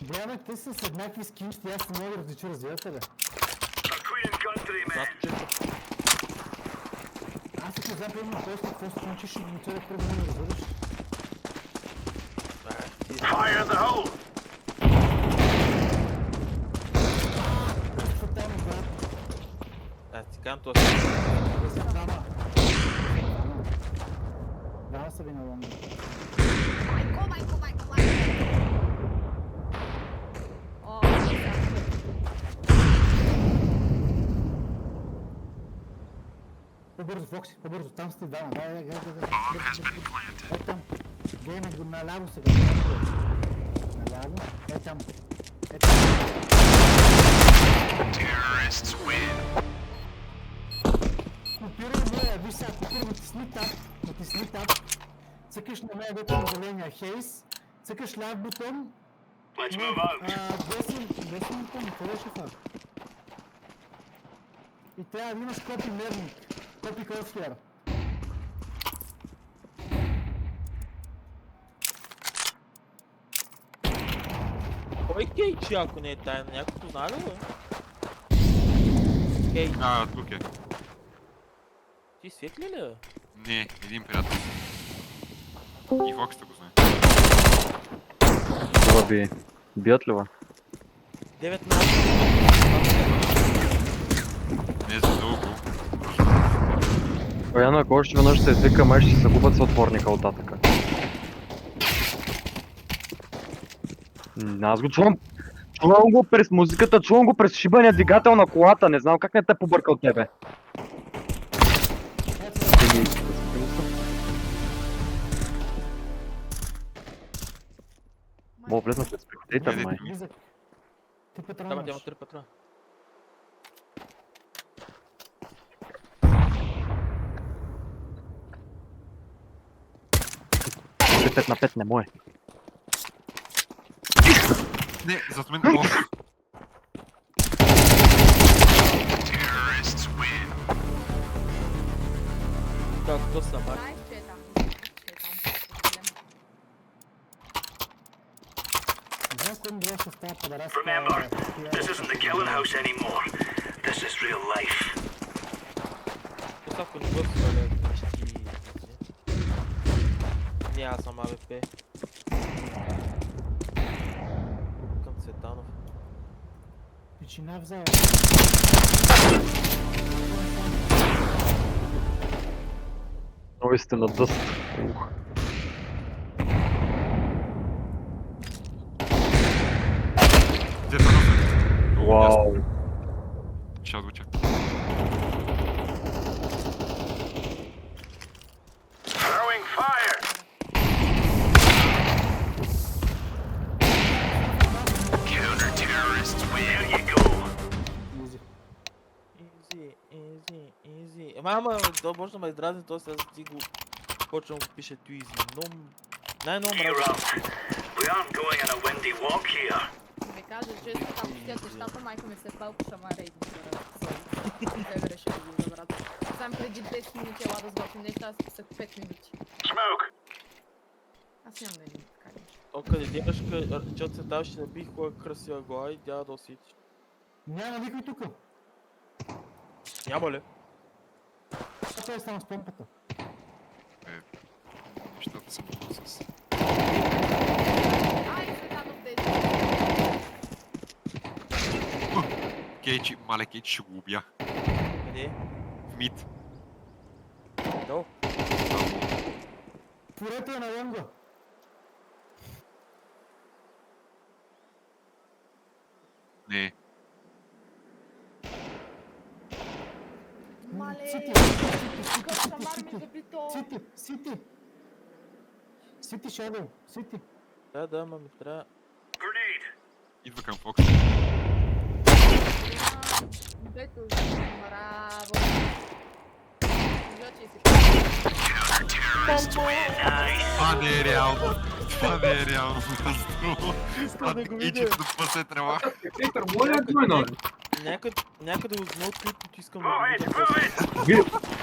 Бляме, те са с еднакви скинчета, аз не мога да различа, разбирате ли? Аз ще знам, примерно, той сте какво скинчиш и го целя първо не разбираш. Fire in the hole! Какво там, брат? Ти казвам това. Двама. Двама са ви на лонга. По-бързо, Фокси, по-бързо, там сте двама. Дай. Е там. Гейме го наляво сега. Наляво. Е там. Копирай моя, виж сега, копирай, натисни таб, цъкаш на моя дето на зеления хейс, цъкаш ляв бутон, десен бутон, не къде ще това? И трябва да имаш копи мерник, копи кроссфер. Кой Кейчи, ако не е тайна? Някой познава ли го? Кейчи. Тук е. Ти светли ли бе? Не, един приятел. И Фоксата го знае. Това би... Бият ли ва? 9 Не за дълго. Пояно, ако още веднъж се извика, май ще се загубят съотворника от татъка. Аз го чувам. Чувам го през музиката, чувам го през шибания двигател на колата, не знам как не те побърка от тебе. Мога влезна през приходите, май. Ти Давай, патрона няма имаш. 3 патрона. При 5 на 5 не мое. Не, зад мен. О, Както са, бак. Знаеш, че е там. Знаеш кой ми беше с тази падараска... Remember, this isn't the killing house anymore. This is real life. Ако не го сваля, ще ти... Не, аз съм АВП. Към Цветанов. Пичина взела. Много сте на дъст. дето на... Вау. Ще отгуча. Throwing fire! Counter-terrorists win. There you go. Изи. Ама, то може да ме издразни, то сега ти го... Почвам го пише ту изи, но... Най-много Gear мразя. up. We aren't going on a windy walk here. Ви кажа, че така стоят нещата, майка ми се пал по шамара и те реши да го забрат. Сам преди 10 минути ела да сготвим неща, аз писах 5 минути. Smoke! Аз нямам да един така нещо. То къде дядъшка, чето се там ще набих кой красива глава и дяда да усети. Няма никой тука. Няма ли? А той е само с помпата. Щото съм с... Ай, Светанов дете! Кейчи, мале Кейчи ще го убия. Къде? В мид. Долу. Порете я на лонга. Не. Мале! Сити, Какъв шамар ми заби то! Сити, Shadow, Сити. Да, ама ми трябва... Grenade! Идва към Фокс. Дето, браво! Значи си. Counter-terrorists win. Nice. Това не е реално. Това не е реално. Искам да го видя. Кейчи да спасе трева. Peter, what are you doing on? Някъде от ноутклипното искам да Move го it, видя. move it!